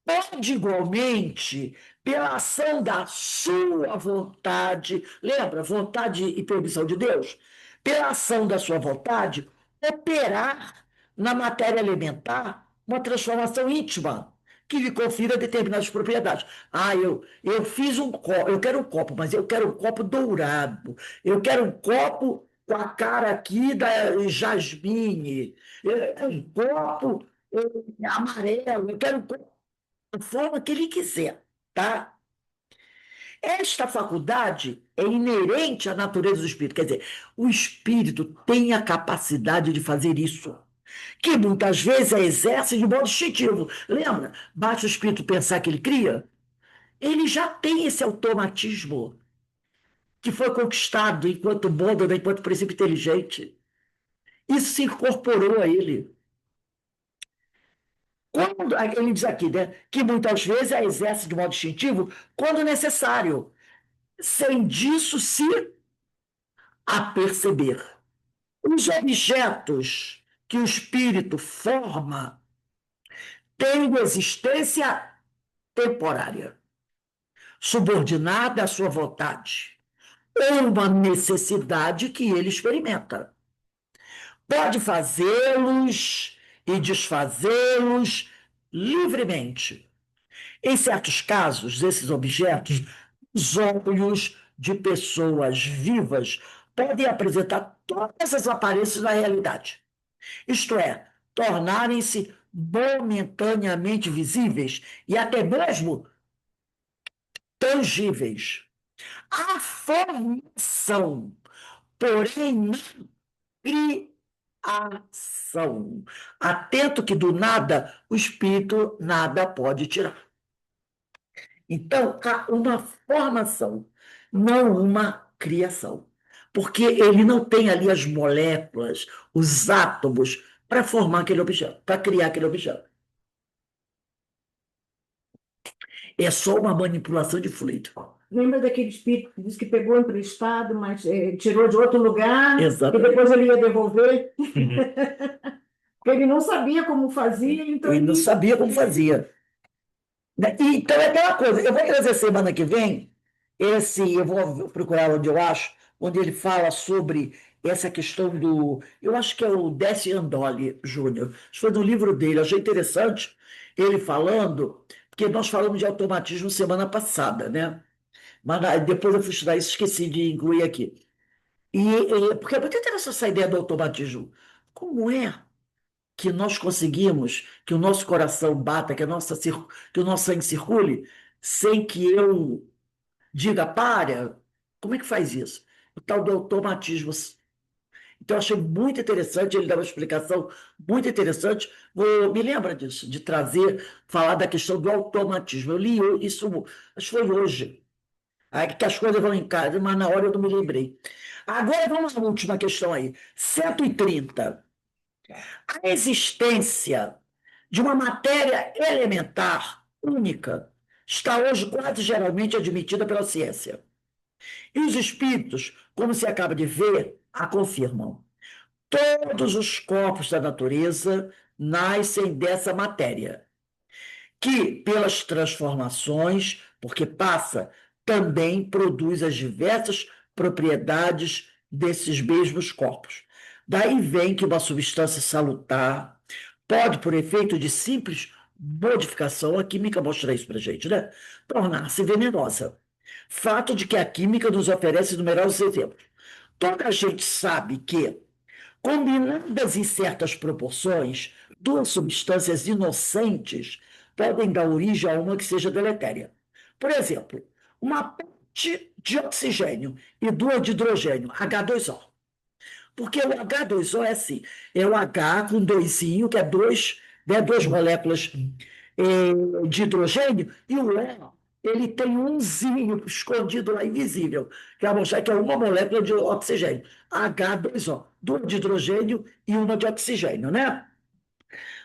Pode igualmente, pela ação da sua vontade, lembra, vontade e permissão de Deus, pela ação da sua vontade, operar na matéria elementar uma transformação íntima que lhe confira determinadas propriedades. Eu fiz um copo, eu quero um copo, mas eu quero um copo dourado, eu quero um copo com a cara aqui da jasmine, um copo amarelo, eu quero um copo da forma que ele quiser, tá? Esta faculdade é inerente à natureza do espírito, quer dizer, o espírito tem a capacidade de fazer isso, que muitas vezes exerce de modo instintivo. Lembra? Basta o espírito pensar que ele cria, ele já tem esse automatismo que foi conquistado enquanto modo, enquanto princípio inteligente. Isso se incorporou a ele. Ele diz aqui, né, que muitas vezes a exerce de modo instintivo quando necessário, sem disso se aperceber. Os objetos que o espírito forma têm existência temporária, subordinada à sua vontade, ou uma necessidade que ele experimenta. Pode fazê-los e desfazê-los livremente. Em certos casos, esses objetos, os olhos de pessoas vivas podem apresentar todas as aparências da realidade. Isto é, tornarem-se momentaneamente visíveis e até mesmo tangíveis. A formação, porém, não criação. Atento que do nada o espírito nada pode tirar. Então, há uma formação, não uma criação. Porque ele não tem ali as moléculas, os átomos, para formar aquele objeto, para criar aquele objeto. É só uma manipulação de fluido. Lembra daquele espírito que disse que pegou emprestado, mas tirou de outro lugar, Exatamente. e depois ele ia devolver? Porque ele não sabia como fazia, então Ele não sabia como fazia. Então, é aquela coisa. Eu vou trazer semana que vem, eu vou procurar onde eu acho, onde ele fala sobre essa questão do. Eu acho que é o Décio Andoli Júnior. Isso foi no livro dele, eu achei interessante ele falando, porque nós falamos de automatismo semana passada, né? Mas depois eu fui estudar isso, esqueci de incluir aqui. Porque é muito interessante essa ideia do automatismo. Como é que nós conseguimos que o nosso coração bata, que o nosso sangue circule, sem que eu diga, para? Como é que faz isso? O tal do automatismo. Então, eu achei muito interessante, ele dá uma explicação muito interessante. Me lembra disso, de falar da questão do automatismo. Eu li isso, acho que foi hoje. Aí que as coisas vão em casa, mas na hora eu não me lembrei. Agora vamos à última questão aí. 130. A existência de uma matéria elementar única está hoje quase geralmente admitida pela ciência. E os espíritos, como se acaba de ver, a confirmam. Todos os corpos da natureza nascem dessa matéria, que, pelas transformações, porque passa, também produz as diversas propriedades desses mesmos corpos. Daí vem que uma substância salutar pode, por efeito de simples modificação, a química mostra isso para a gente, né? Tornar-se venenosa. Fato de que a química nos oferece numerosos exemplos. Toda a gente sabe que, combinadas em certas proporções, duas substâncias inocentes podem dar origem a uma que seja deletéria. Por exemplo, uma parte de oxigênio e duas de hidrogênio, H2O. Porque o H2O é assim, é o H com doisinho, que é dois, né, duas moléculas de hidrogênio, e o O, ele tem umzinho escondido lá, invisível, que vai mostrar que é uma molécula de oxigênio, H2O, duas de hidrogênio e uma de oxigênio, né?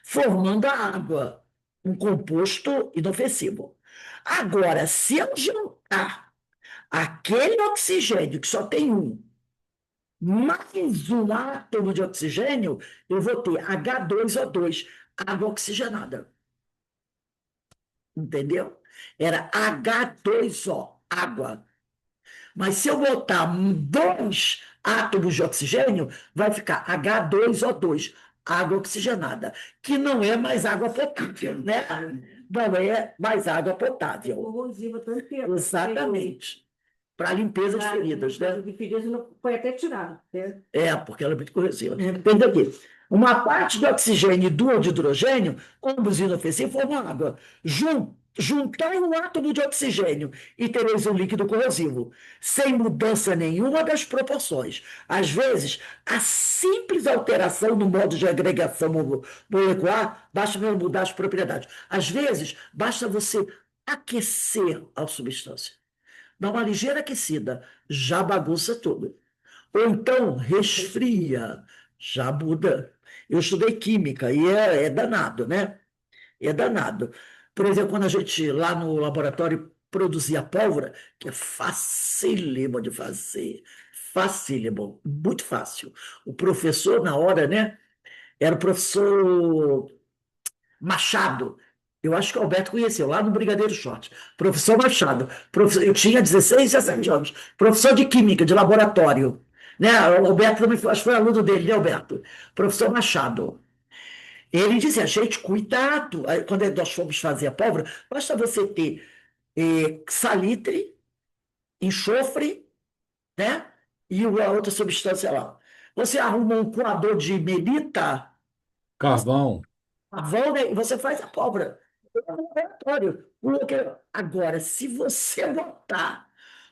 Formando a água, um composto inofensivo. Agora, se eu juntar aquele oxigênio, que só tem um, mais um átomo de oxigênio, eu vou ter H2O2, água oxigenada. Entendeu? Era H2O, água. Mas se eu botar dois átomos de oxigênio, vai ficar H2O2, água oxigenada, que não é mais água potável, né? Não é mais água potável. Corrosiva tanto tempo. Exatamente. Para limpeza de feridas, né? De feridas não foi até tirado, né? Porque ela é muito corrosiva. Entende aqui? Uma parte do oxigênio e duas de hidrogênio, ambos inofensivos, formam água. Juntai um átomo de oxigênio e tereis um líquido corrosivo, sem mudança nenhuma das proporções. Às vezes, a simples alteração no modo de agregação molecular basta mudar as propriedades. Às vezes, basta você aquecer a substância. Dá uma ligeira aquecida, já bagunça tudo. Ou então resfria, já muda. Eu estudei química e é danado, né? É danado. Por exemplo, quando a gente lá no laboratório produzia pólvora, que é facílimo de fazer, facílimo, muito fácil. O professor, na hora, né? Era o professor Machado. Eu acho que o Alberto conheceu, lá no Brigadeiro Short. Professor Machado. Eu tinha 16, 17 anos. Professor de química, de laboratório. Né? O Alberto também acho que foi aluno dele, né, Alberto? Professor Machado. Ele dizia, gente, cuidado. Aí, quando nós fomos fazer a pólvora, basta você ter salitre, enxofre, né? E a outra substância lá. Você arruma um coador de melita, Carvão. carvão, né? E você faz a pólvora. É um laboratório. Agora, se você botar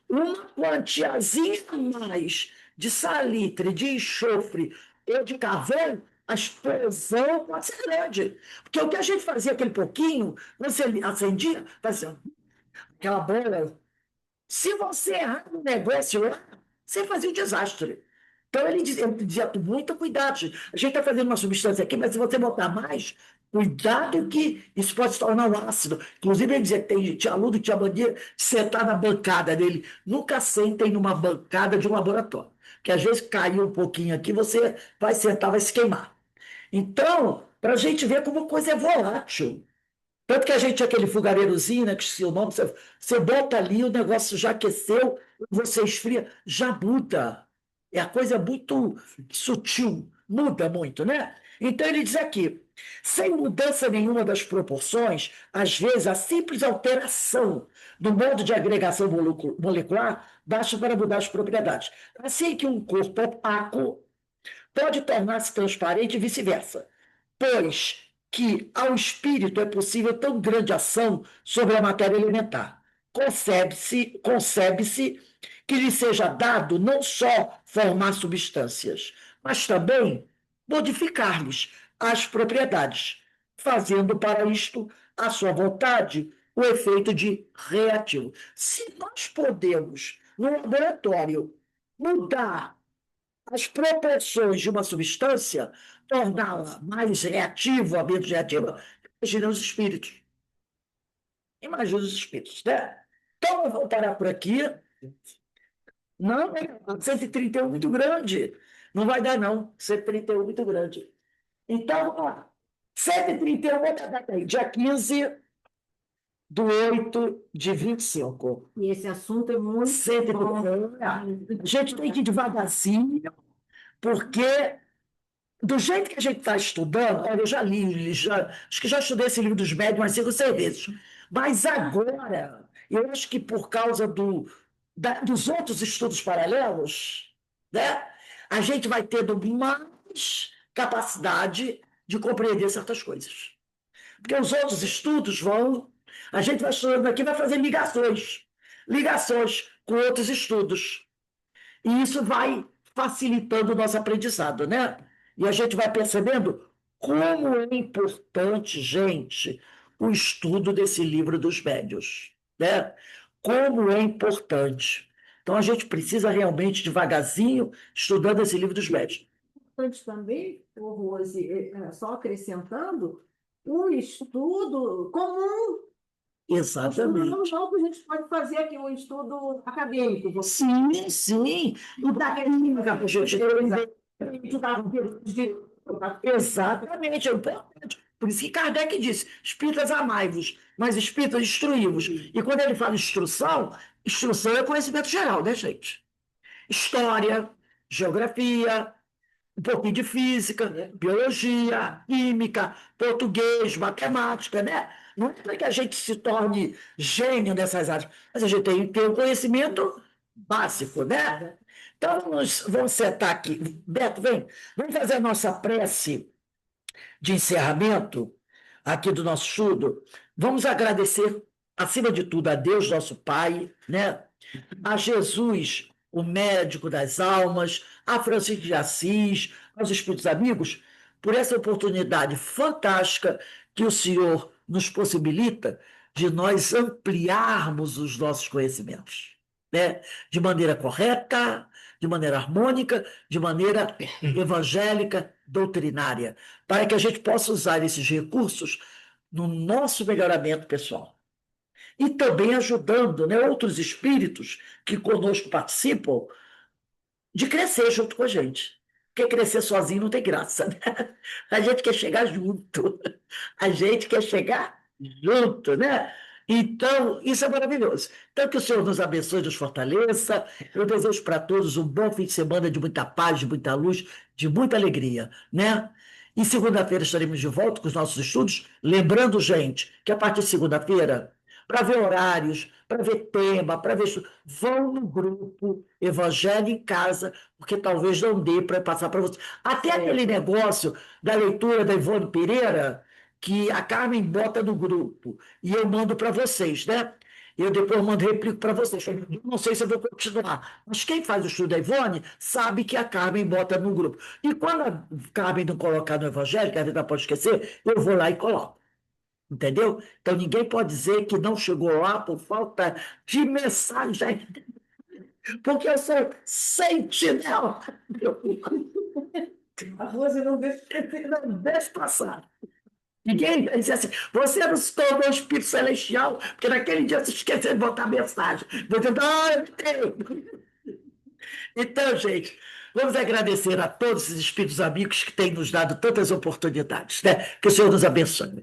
uma quantiazinha a mais de salitre, de enxofre ou de carvão, a explosão pode ser grande. Porque o que a gente fazia, aquele pouquinho, você acendia, fazia aquela bola. Se você errar no negócio lá, você fazia um desastre. Então ele dizia com muito cuidado. A gente está fazendo uma substância aqui, mas se você botar mais, cuidado que isso pode se tornar um ácido. Inclusive, ele dizia que tinha aluno que tinha mania de sentar na bancada dele. Nunca sentem numa bancada de um laboratório. Porque às vezes caiu um pouquinho aqui, você vai sentar, vai se queimar. Então, para a gente ver como a coisa é volátil. Tanto que a gente tinha aquele fogareirozinho, né, que se o nome, você bota ali, o negócio já aqueceu, você esfria, já muda. É a coisa muito sutil, muda muito, né? Então ele diz aqui, sem mudança nenhuma das proporções, às vezes a simples alteração do modo de agregação molecular basta para mudar as propriedades. Assim que um corpo opaco pode tornar-se transparente e vice-versa, pois que ao espírito é possível tão grande ação sobre a matéria elementar. Concebe-se que lhe seja dado não só formar substâncias, mas também modificar-lhes as propriedades, fazendo para isto a sua vontade o efeito de reativo. Se nós podemos, no laboratório, mudar as proporções de uma substância, torná-la mais reativa, menos reativa, imagina os espíritos. Imagina os espíritos, né? Então, eu vou parar por aqui. Não, 131 é muito grande. Não vai dar, não. 131 é muito grande. Então, ó, 131 é a data aí, dia 15/8/25. E esse assunto é muito 131. bom. A gente tem que ir devagarzinho, porque do jeito que a gente está estudando, olha, eu já li, acho que já estudei esse livro dos médiuns umas 5 ou 6 vezes, mas agora, eu acho que por causa dos outros estudos paralelos, né, a gente vai tendo mais capacidade de compreender certas coisas. Porque os outros estudos a gente vai estudando aqui, vai fazer ligações com outros estudos. E isso vai facilitando o nosso aprendizado, né? E a gente vai percebendo como é importante, gente, o estudo desse livro dos médiuns, né? Como é importante. Então a gente precisa realmente, devagarzinho, estudando esse livro dos médiuns. Importante também, ô Rose, só acrescentando, o estudo comum. O estudo Exatamente. normal que a gente pode fazer aqui, um estudo acadêmico. Sim, sim. O da química, a gente exatamente, é importante. Por isso que Kardec disse: espíritas amai-vos, mas espíritas instruí-vos. E quando ele fala instrução é conhecimento geral, né, gente? História, geografia, um pouquinho de física, biologia, química, português, matemática, né? Não é para que a gente se torne gênio nessas áreas, mas a gente tem que ter um conhecimento básico, né? Então, vamos sentar aqui. Beto, vem, vamos fazer a nossa prece de encerramento aqui do nosso estudo. Vamos agradecer, acima de tudo, a Deus, nosso Pai, né? A Jesus, o médico das almas, a Francisco de Assis, aos espíritos amigos, por essa oportunidade fantástica que o Senhor nos possibilita de nós ampliarmos os nossos conhecimentos, né? De maneira correta, de maneira harmônica, de maneira evangélica, doutrinária, para que a gente possa usar esses recursos no nosso melhoramento pessoal e também ajudando, né, outros espíritos que conosco participam de crescer junto com a gente. Porque crescer sozinho não tem graça, né? A gente quer chegar junto, a gente quer chegar junto, né? Então, isso é maravilhoso. Então, que o Senhor nos abençoe, nos fortaleça. Eu desejo para todos um bom fim de semana de muita paz, de muita luz, de muita alegria, né? E segunda-feira estaremos de volta com os nossos estudos. Lembrando, gente, que a partir de segunda-feira, para ver horários, para ver tema, para ver vão no grupo Evangelho em Casa, porque talvez não dê para passar para vocês. Até aquele negócio da leitura da Ivone Pereira, que a Carmen bota no grupo, e eu mando para vocês, né? Eu depois mando replico para vocês. Eu não sei se eu vou continuar, mas quem faz o estudo da Ivone sabe que a Carmen bota no grupo. E quando a Carmen não colocar no Evangelho, que a vida pode esquecer, eu vou lá e coloco. Entendeu? Então ninguém pode dizer que não chegou lá por falta de mensagem, porque eu sou sentinela. A Rose não deixa. Não deixa passar. Ninguém vai dizer assim: você não se tornou um espírito celestial, porque naquele dia você esqueceu de botar mensagem. Você, eu tenho. Então, gente, vamos agradecer a todos os espíritos amigos que têm nos dado tantas oportunidades, né? Que o Senhor nos abençoe.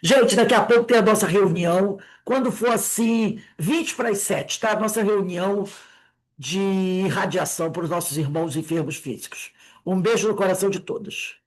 Gente, daqui a pouco tem a nossa reunião, quando for assim, 6:20, tá? A nossa reunião de irradiação para os nossos irmãos enfermos físicos. Um beijo no coração de todos.